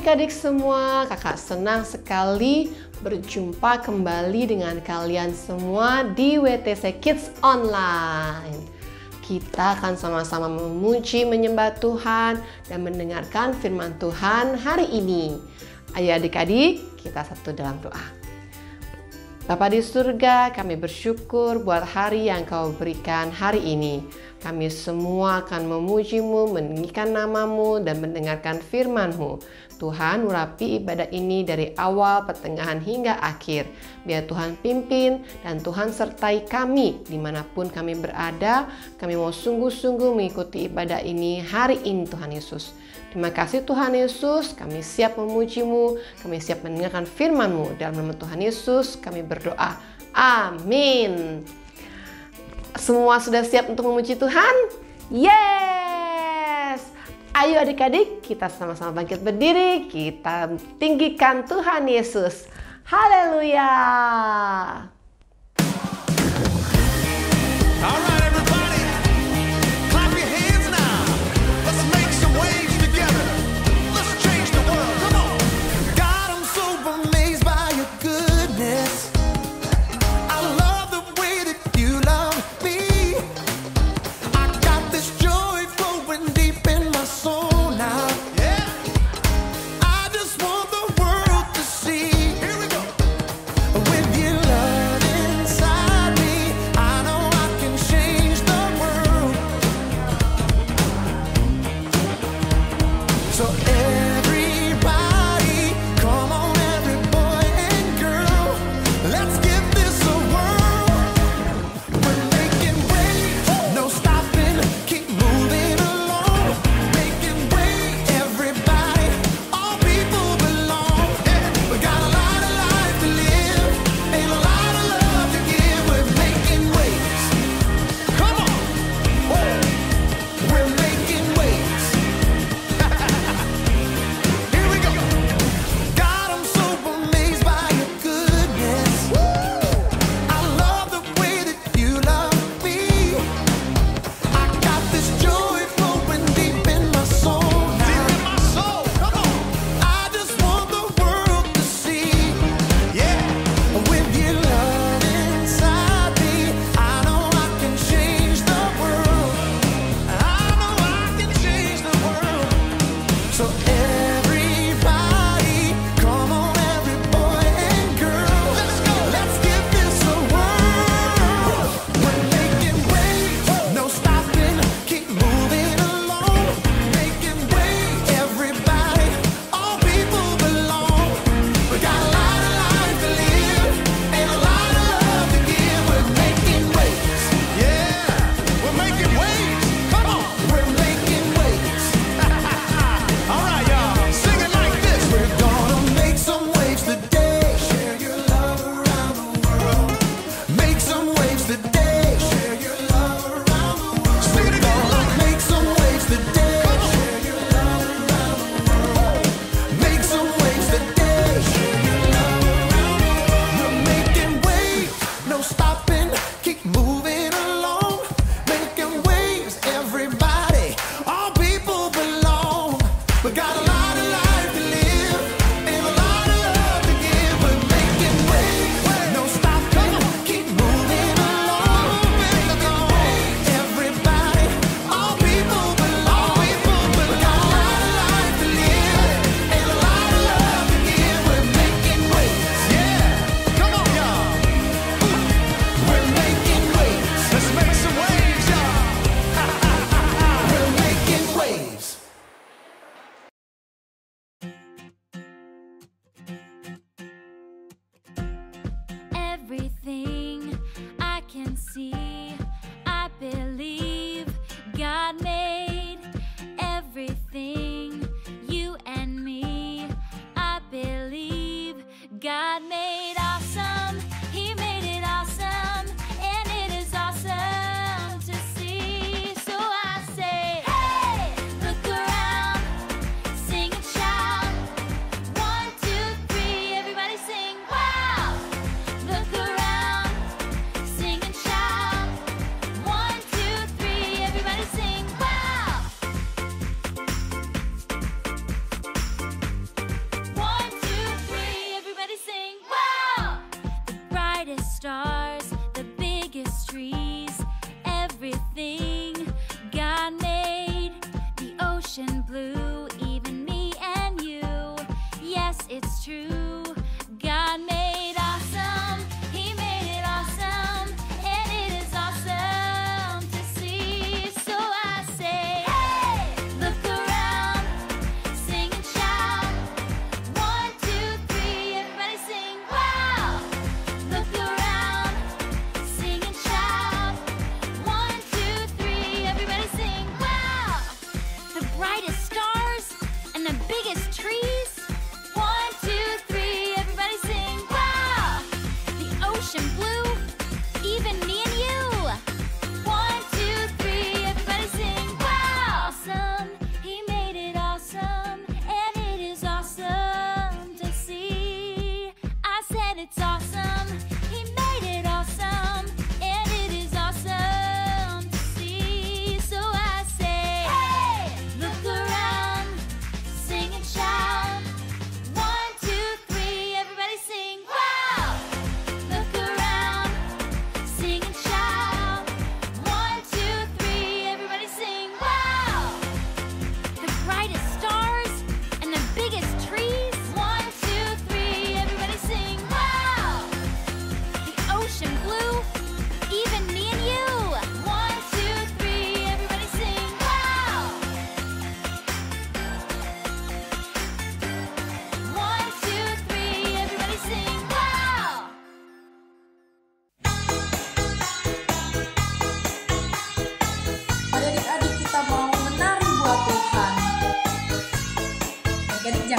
adik-adik semua, kakak senang sekali berjumpa kembali dengan kalian semua di WTC Kids Online. Kita akan sama-sama memuji, menyembah Tuhan, dan mendengarkan firman Tuhan hari ini. Ayo adik-adik, kita satu dalam doa. Bapa di surga, kami bersyukur buat hari yang Kau berikan hari ini. Kami semua akan memuji-Mu, meninggikan nama-Mu, dan mendengarkan firman-Mu. Tuhan, urapi ibadah ini dari awal, pertengahan, hingga akhir. Biar Tuhan pimpin dan Tuhan sertai kami dimanapun kami berada. Kami mau sungguh-sungguh mengikuti ibadah ini hari ini, Tuhan Yesus. Terima kasih Tuhan Yesus, kami siap memuji-Mu, kami siap mendengarkan firman-Mu. Dalam nama Tuhan Yesus kami berdoa. Amin. Semua sudah siap untuk memuji Tuhan? Yes! Ayo adik-adik, kita sama-sama bangkit berdiri, kita tinggikan Tuhan Yesus. Haleluya! Alright everybody, clap your hands now. Let's make some waves together. Let's change the world, come on. God, I'm so amazed by your goodness. I love the way that you love me. I got this joy flowing deep in my soul now. Yeah. I just want the world to see. Here we go. With your love inside me, I know I can change the world. So everybody, come on, every boy and girl, let's give this a whirl. We're making waves, no stopping, keep moving along. Making waves, everybody, all people belong. We got a lot of life to live, and a lot of love to give. We're making waves. Come on. We're making waves. Here we go. God, I'm so amazed by your goodness. I love the way that you love me. I got this joy flowing deep in my soul now. Deep in my soul. Come on. I just want the world to see. Yeah. With your love inside me, I know I can change the world. I know I can change the world. So everybody, come on, every boy and girl, let's go. Let's give this a whirl. We're making waves, no stopping, keep moving along. Making waves, everybody, all people belong. We got a lot of life to live, and a lot of love to give. We're making waves. Yeah, we're making waves. Come on, we're making waves. All right, y'all, sing it like this. We're gonna make some waves today. Share your love around the world. Make some waves today. Share your love around the world. Sing it again. Make some waves today. Share your love around the world. Make some waves today. Share your love around the world. We're making waves, no stopping, keep moving along. Making waves, everybody, all people belong. We got a lot of life to live, and a lot of love to give. We're making waves, no stopping, keep moving along. Everybody, all people belong. We got a lot of life to live, and a lot of love to give. We're making waves, yeah. Come on, y'all. We're making waves. Let's make some waves, y'all. We're making waves. Everything I can see, I believe God made everything, you and me. I believe God made awesome, He made it awesome, and it is awesome to see. So I say, hey, look around, sing and shout. 1, 2, 3, everybody sing, wow! Look around, sing and shout. 1, 2, 3, everybody sing, wow!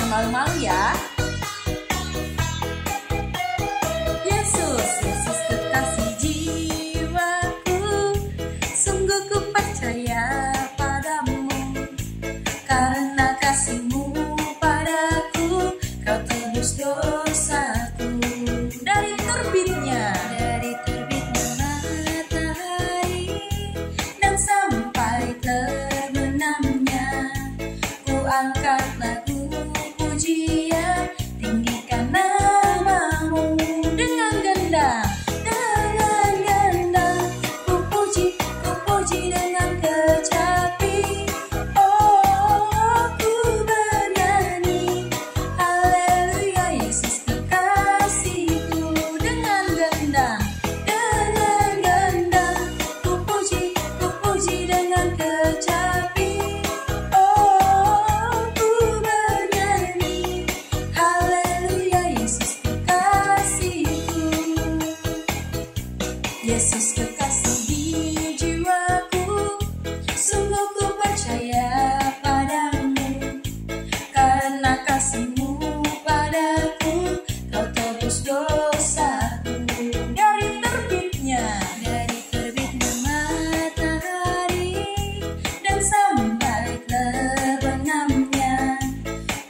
jangan malu-malu ya. Yesus, Yesus kekasih jiwaku, sungguh ku percaya padamu. Karena kasih-Mu padaku, Kau tebus dosaku. Dari terbitnya matahari dan sampai terbenamnya, ku angkat lagu pujian, tinggikan nama-Mu. Dengan gendang ku puji dengan kecapi. Oh, ku bernyanyi, haleluya Yesus kekasihku. Dengan gendang ku puji dengan kecapi. Oh, ku bernyanyi, haleluya Yesus kekasihku. Yesus kekasih di jiwaku, sungguh ku percaya padamu. Karena kasih-Mu padaku, Kau tebus dosaku. Dari terbitnya matahari dan sampai terbenamnya,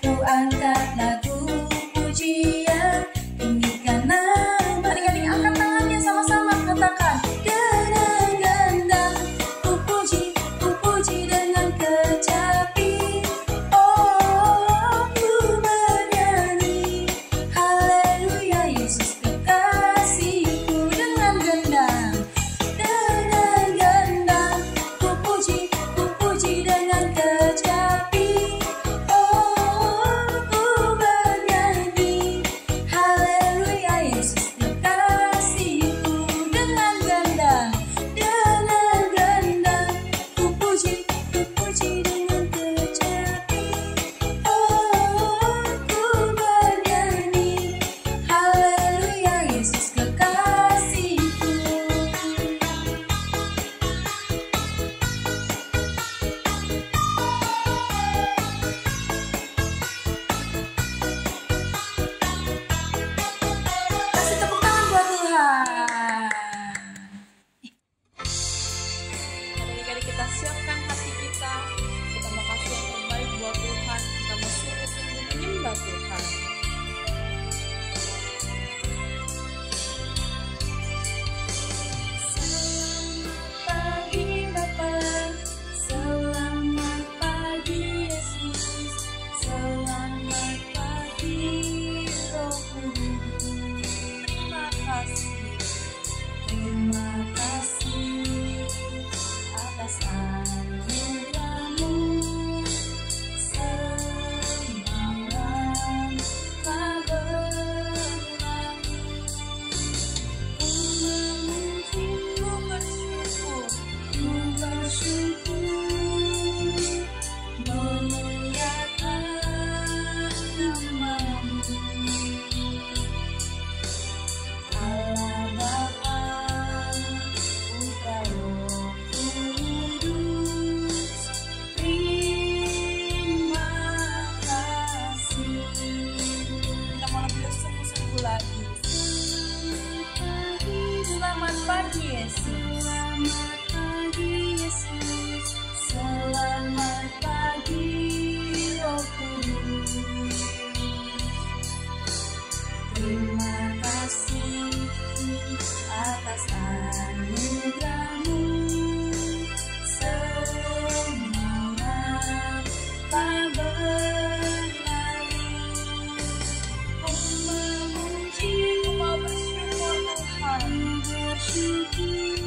ku angkat lagu pujian, tinggikan nama. Adik-adik angkat tangannya sama-sama, katakan. Dengan gendang ku puji dengan kecapi. Oh, ku bernyanyi, haleluya Yesus kekasihku. Dengan gendang ku puji dengan kecapi. Oh, ku bernyanyi, haleluya Yesus kekasihku. Dengan gendang ku puji dengan kecapi. Oh, ku bernyanyi, haleluya Yesus kekasihku. Kasih tepuk tangan buat Tuhan. Adik-adik, kita siapkan hati kita. Kita mau kasih yang terbaik buat Tuhan. Kita mau sungguh-sungguh menyembah Tuhan. Selamat pagi Bapa, selamat pagi Yesus, selamat pagi Roh Kudus. Terima kasih atas anugerah-Mu. Semalam telah berlalu, ku memuji-Mu bersyukur, memuliakan nama-Mu. Allah Bapa, Putra Roh Kudus, terima kasih. Kita mau lebih bersungguh-sungguh lagi. Selamat pagi Yesus, selamat pagi Yesus, selamat pagi Roh Kudus. Terima kasih atas anugerah-Mu. Semalam telah berlalu, ku memuji, ku mau bersyukur Tuhan, bersyukur.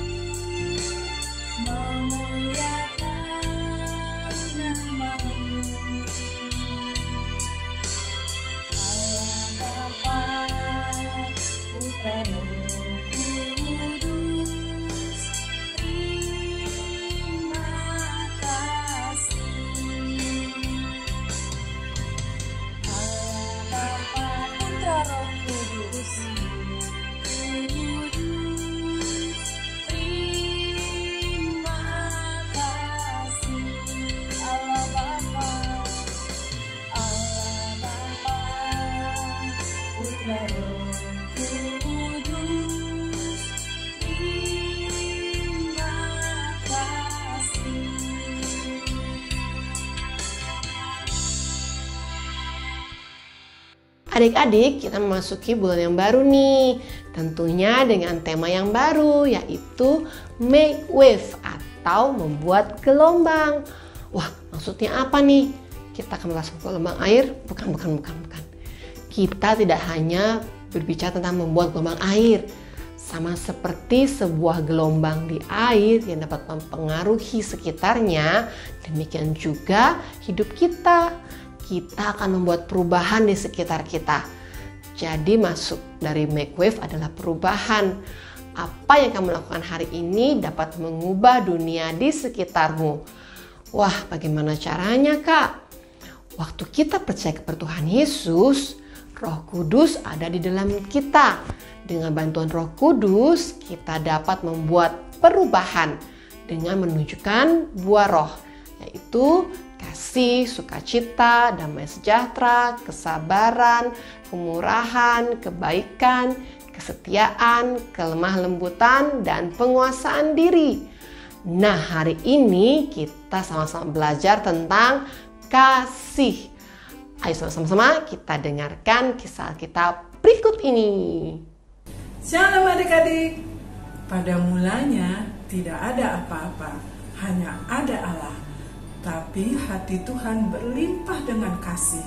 Adik-adik, kita memasuki bulan yang baru nih. Tentunya dengan tema yang baru, yaitu make wave atau membuat gelombang. Wah, maksudnya apa nih? Kita akan membahas gelombang air? Bukan. Kita tidak hanya berbicara tentang membuat gelombang air. Sama seperti sebuah gelombang di air yang dapat mempengaruhi sekitarnya, demikian juga hidup kita. Kita akan membuat perubahan di sekitar kita. Jadi masuk dari make wave adalah perubahan. Apa yang kamu lakukan hari ini dapat mengubah dunia di sekitarmu. Wah, bagaimana caranya, Kak? Waktu kita percaya kepada Tuhan Yesus, Roh Kudus ada di dalam kita. Dengan bantuan Roh Kudus, kita dapat membuat perubahan dengan menunjukkan buah roh, yaitu kasih, sukacita, damai sejahtera, kesabaran, kemurahan, kebaikan, kesetiaan, kelemah lembutan, dan penguasaan diri. Nah, hari ini kita sama-sama belajar tentang kasih. Ayo sama-sama kita dengarkan kisah kita berikut ini. Shalom adik-adik. Pada mulanya tidak ada apa-apa, hanya ada Allah. Tapi hati Tuhan berlimpah dengan kasih.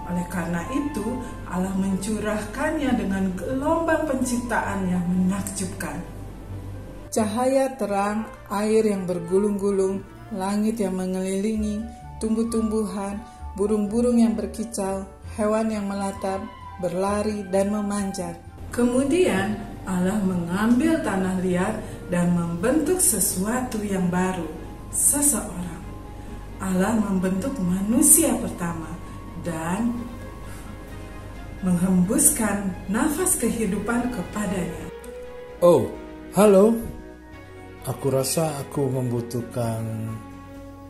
Oleh karena itu, Allah mencurahkannya dengan gelombang penciptaan yang menakjubkan. Cahaya terang, air yang bergulung-gulung, langit yang mengelilingi, tumbuh-tumbuhan, burung-burung yang berkicau, hewan yang melatap, berlari dan memanjat. Kemudian Allah mengambil tanah liat dan membentuk sesuatu yang baru, seseorang. Allah membentuk manusia pertama dan menghembuskan nafas kehidupan kepadanya. Oh, halo. Aku rasa aku membutuhkan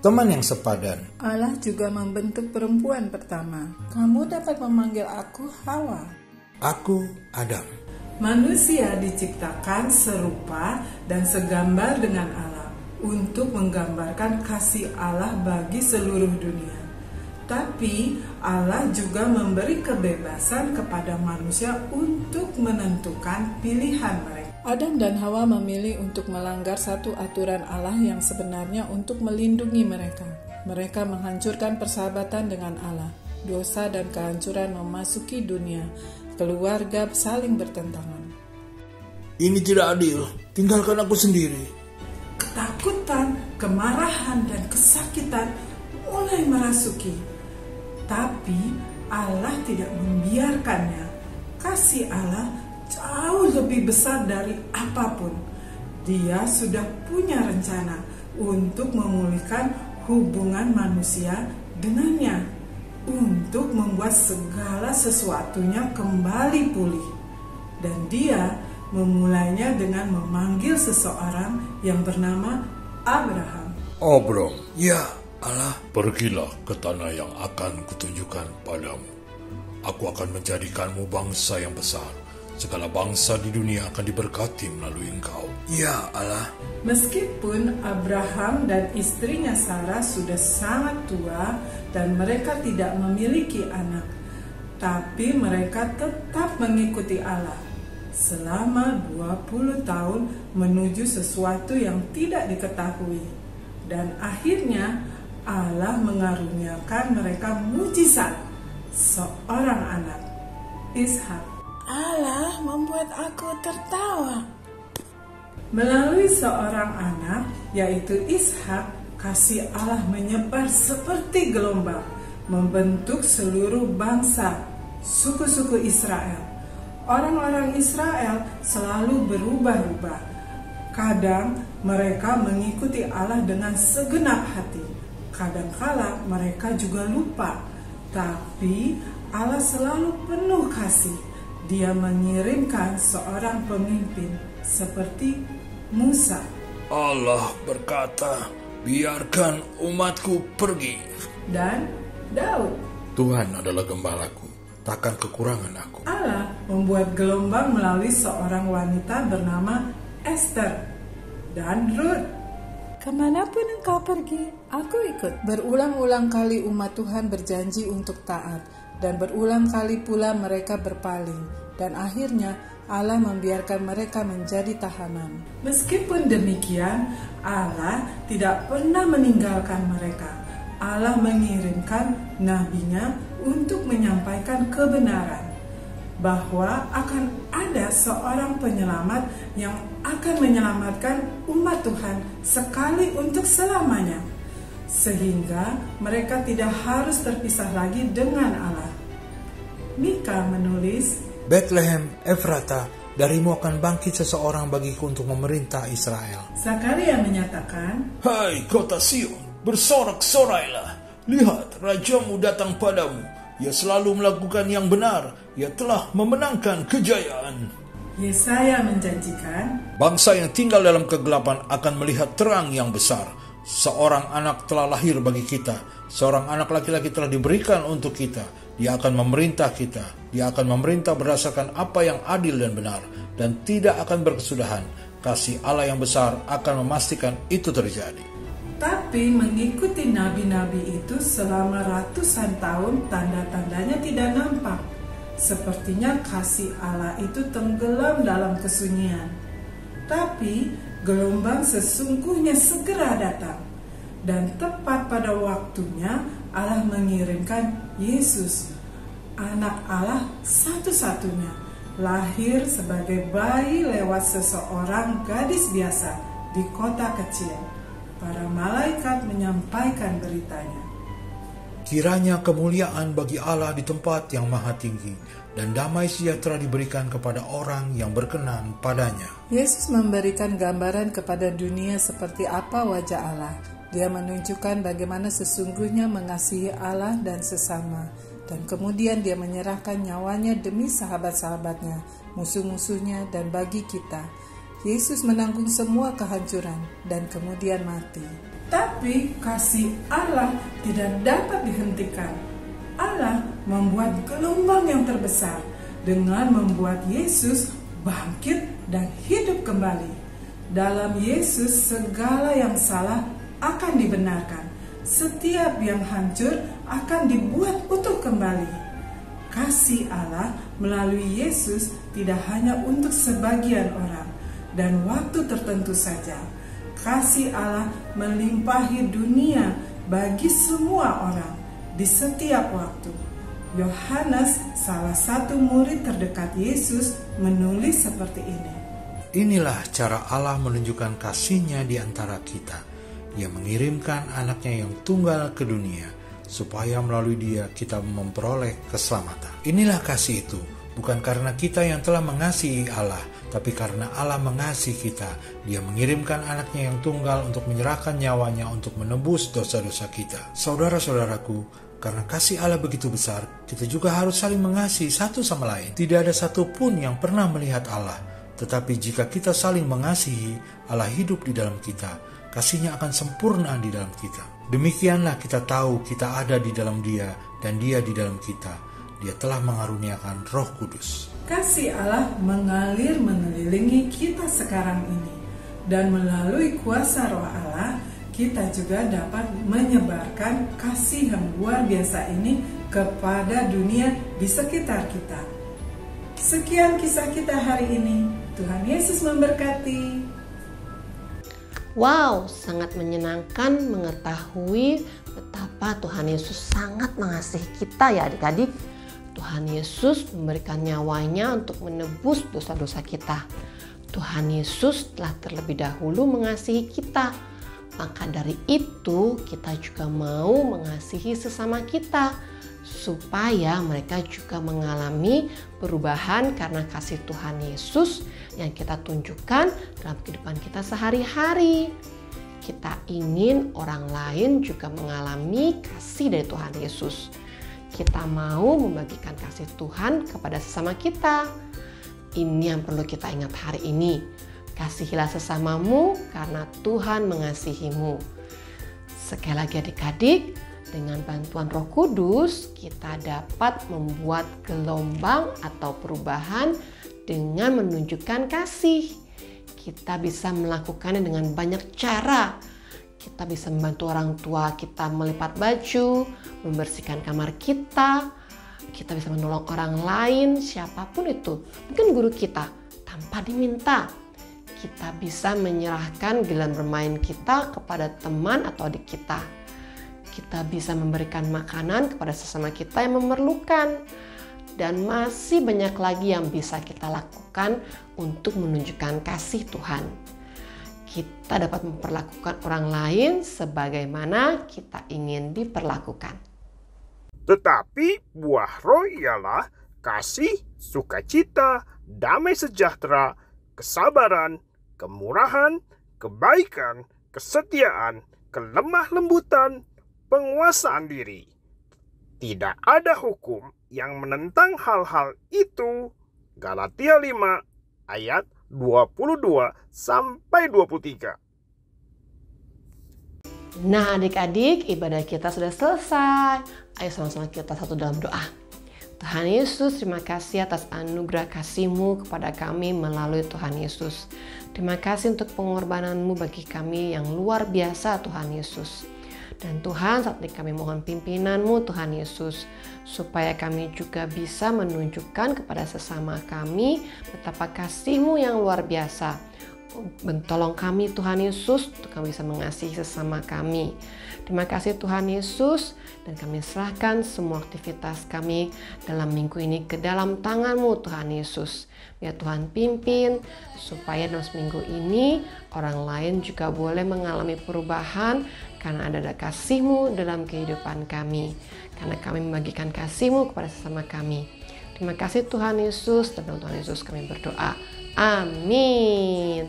teman yang sepadan. Allah juga membentuk perempuan pertama. Kamu dapat memanggil aku Hawa. Aku Adam. Manusia diciptakan serupa dan segambar dengan Allah untuk menggambarkan kasih Allah bagi seluruh dunia. Tapi Allah juga memberi kebebasan kepada manusia untuk menentukan pilihan mereka. Adam dan Hawa memilih untuk melanggar satu aturan Allah yang sebenarnya untuk melindungi mereka. Mereka menghancurkan persahabatan dengan Allah. Dosa dan kehancuran memasuki dunia. Keluarga saling bertentangan. Ini tidak adil. Tinggalkan aku sendiri. Ketakutan, kemarahan, dan kesakitan mulai merasuki. Tapi Allah tidak membiarkannya. Kasih Allah jauh lebih besar dari apapun. Dia sudah punya rencana untuk memulihkan hubungan manusia dengannya, untuk membuat segala sesuatunya kembali pulih. Dan dia memulainya dengan memanggil seseorang yang bernama Abraham. Abram, ya Allah. Pergilah ke tanah yang akan kutunjukkan padamu. Aku akan menjadikanmu bangsa yang besar. Segala bangsa di dunia akan diberkati melalui engkau. Ya Allah. Meskipun Abraham dan istrinya Sarah sudah sangat tua dan mereka tidak memiliki anak, tapi mereka tetap mengikuti Allah. Selama 20 tahun menuju sesuatu yang tidak diketahui. Dan akhirnya Allah mengaruniakan mereka mujizat, seorang anak, Ishak. Allah membuat aku tertawa. Melalui seorang anak, yaitu Ishak, kasih Allah menyebar seperti gelombang, membentuk seluruh bangsa, suku-suku Israel. Orang-orang Israel selalu berubah-ubah. Kadang mereka mengikuti Allah dengan segenap hati. Kadangkala mereka juga lupa. Tapi Allah selalu penuh kasih. Dia mengirimkan seorang pemimpin seperti Musa. Allah berkata, biarkan umatku pergi. Dan Daud. Tuhan adalah gembalaku. Takkan kekurangan aku. Allah membuat gelombang melalui seorang wanita bernama Esther dan Ruth. Kemanapun engkau pergi, aku ikut. Berulang-ulang kali umat Tuhan berjanji untuk taat. dan berulang kali pula mereka berpaling, dan akhirnya Allah membiarkan mereka menjadi tahanan. Meskipun demikian, Allah tidak pernah meninggalkan mereka. Allah mengirimkan nabinya untuk menyampaikan kebenaran bahwa akan ada seorang penyelamat yang akan menyelamatkan umat Tuhan sekali untuk selamanya, sehingga mereka tidak harus terpisah lagi dengan Allah. Mika menulis, Bethlehem Efrata, darimu akan bangkit seseorang bagiku untuk memerintah Israel. Zakaria menyatakan, Hai kota Sion, bersorak-sorailah. Lihat, rajamu datang padamu. Ia selalu melakukan yang benar. Ia telah memenangkan kejayaan. Yesaya menjanjikan, Bangsa yang tinggal dalam kegelapan akan melihat terang yang besar. Seorang anak telah lahir bagi kita. Seorang anak laki-laki telah diberikan untuk kita. Dia akan memerintah kita. Dia akan memerintah berdasarkan apa yang adil dan benar. Dan tidak akan berkesudahan. Kasih Allah yang besar akan memastikan itu terjadi. tapi mengikuti nabi-nabi itu selama ratusan tahun tanda-tandanya tidak nampak. Sepertinya kasih Allah itu tenggelam dalam kesunyian. Tapi gelombang sesungguhnya segera datang. Dan tepat pada waktunya Allah mengirimkan Yesus, anak Allah satu-satunya, lahir sebagai bayi lewat seseorang gadis biasa di kota kecil. Para malaikat menyampaikan beritanya. Kiranya kemuliaan bagi Allah di tempat yang maha tinggi, dan damai sejahtera diberikan kepada orang yang berkenan padanya. Yesus memberikan gambaran kepada dunia seperti apa wajah Allah. Dia menunjukkan bagaimana sesungguhnya mengasihi Allah dan sesama. Dan kemudian dia menyerahkan nyawanya demi sahabat-sahabatnya, musuh-musuhnya, dan bagi kita. Yesus menanggung semua kehancuran dan kemudian mati. Tapi kasih Allah tidak dapat dihentikan. Allah membuat gelombang yang terbesar dengan membuat Yesus bangkit dan hidup kembali. Dalam Yesus segala yang salah akan dibenarkan. Setiap yang hancur akan dibuat utuh kembali. Kasih Allah melalui Yesus tidak hanya untuk sebagian orang dan waktu tertentu saja. Kasih Allah melimpahi dunia bagi semua orang di setiap waktu. Yohanes, salah satu murid terdekat Yesus, menulis seperti ini. Inilah cara Allah menunjukkan kasih-Nya di antara kita. Dia mengirimkan anaknya yang tunggal ke dunia, supaya melalui dia kita memperoleh keselamatan. Inilah kasih itu, bukan karena kita yang telah mengasihi Allah, tapi karena Allah mengasihi kita. Dia mengirimkan anaknya yang tunggal untuk menyerahkan nyawanya untuk menebus dosa-dosa kita. Saudara-saudaraku, karena kasih Allah begitu besar, kita juga harus saling mengasihi satu sama lain. Tidak ada satupun yang pernah melihat Allah, tetapi jika kita saling mengasihi, Allah hidup di dalam kita. Kasih-Nya akan sempurna di dalam kita. Demikianlah kita tahu kita ada di dalam Dia dan Dia di dalam kita. Dia telah mengaruniakan Roh Kudus. Kasih Allah mengalir mengelilingi kita sekarang ini. Dan melalui kuasa Roh Allah, kita juga dapat menyebarkan kasih yang luar biasa ini kepada dunia di sekitar kita. Sekian kisah kita hari ini. Tuhan Yesus memberkati. Wow, sangat menyenangkan mengetahui betapa Tuhan Yesus sangat mengasihi kita ya adik-adik. Tuhan Yesus memberikan nyawanya untuk menebus dosa-dosa kita. Tuhan Yesus telah terlebih dahulu mengasihi kita. Maka dari itu kita juga mau mengasihi sesama kita, supaya mereka juga mengalami perubahan karena kasih Tuhan Yesus yang kita tunjukkan dalam kehidupan kita sehari-hari. Kita ingin orang lain juga mengalami kasih dari Tuhan Yesus. Kita mau membagikan kasih Tuhan kepada sesama kita. Ini yang perlu kita ingat hari ini. Kasihilah sesamamu karena Tuhan mengasihimu. Sekali lagi adik-adik, dengan bantuan Roh Kudus, kita dapat membuat gelombang atau perubahan dengan menunjukkan kasih. Kita bisa melakukannya dengan banyak cara. Kita bisa membantu orang tua kita melipat baju, membersihkan kamar kita, Kita bisa menolong orang lain, siapapun itu, mungkin guru kita, tanpa diminta. Kita bisa menyerahkan giliran bermain kita kepada teman atau adik kita. Kita bisa memberikan makanan kepada sesama kita yang memerlukan. Dan masih banyak lagi yang bisa kita lakukan untuk menunjukkan kasih Tuhan. Kita dapat memperlakukan orang lain sebagaimana kita ingin diperlakukan. Tetapi buah roh ialah kasih, sukacita, damai sejahtera, kesabaran, kemurahan, kebaikan, kesetiaan, kelemah lembutan, penguasaan diri. Tidak ada hukum yang menentang hal-hal itu. Galatia 5 ayat 22 sampai 23. Nah adik-adik, ibadah kita sudah selesai. Ayo sama-sama kita satu dalam doa. Tuhan Yesus, terima kasih atas anugerah kasih-Mu kepada kami melalui Tuhan Yesus. Terima kasih untuk pengorbanan-Mu bagi kami yang luar biasa Tuhan Yesus. Dan Tuhan, saat ini kami mohon pimpinan-Mu Tuhan Yesus, supaya kami juga bisa menunjukkan kepada sesama kami betapa kasih-Mu yang luar biasa. Tolong kami Tuhan Yesus untuk kami bisa mengasihi sesama kami. Terima kasih Tuhan Yesus, dan kami serahkan semua aktivitas kami dalam minggu ini ke dalam tangan-Mu Tuhan Yesus. Biar Tuhan pimpin supaya dalam seminggu ini orang lain juga boleh mengalami perubahan karena ada kasih-Mu dalam kehidupan kami. Karena kami membagikan kasih-Mu kepada sesama kami. Terima kasih Tuhan Yesus, dan dalam Tuhan Yesus kami berdoa. Amin.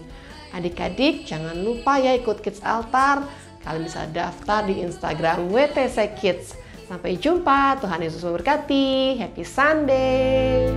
Adik-adik jangan lupa ya ikut Kids Altar. Kalian bisa daftar di Instagram WTC Kids. Sampai jumpa, Tuhan Yesus memberkati. Happy Sunday.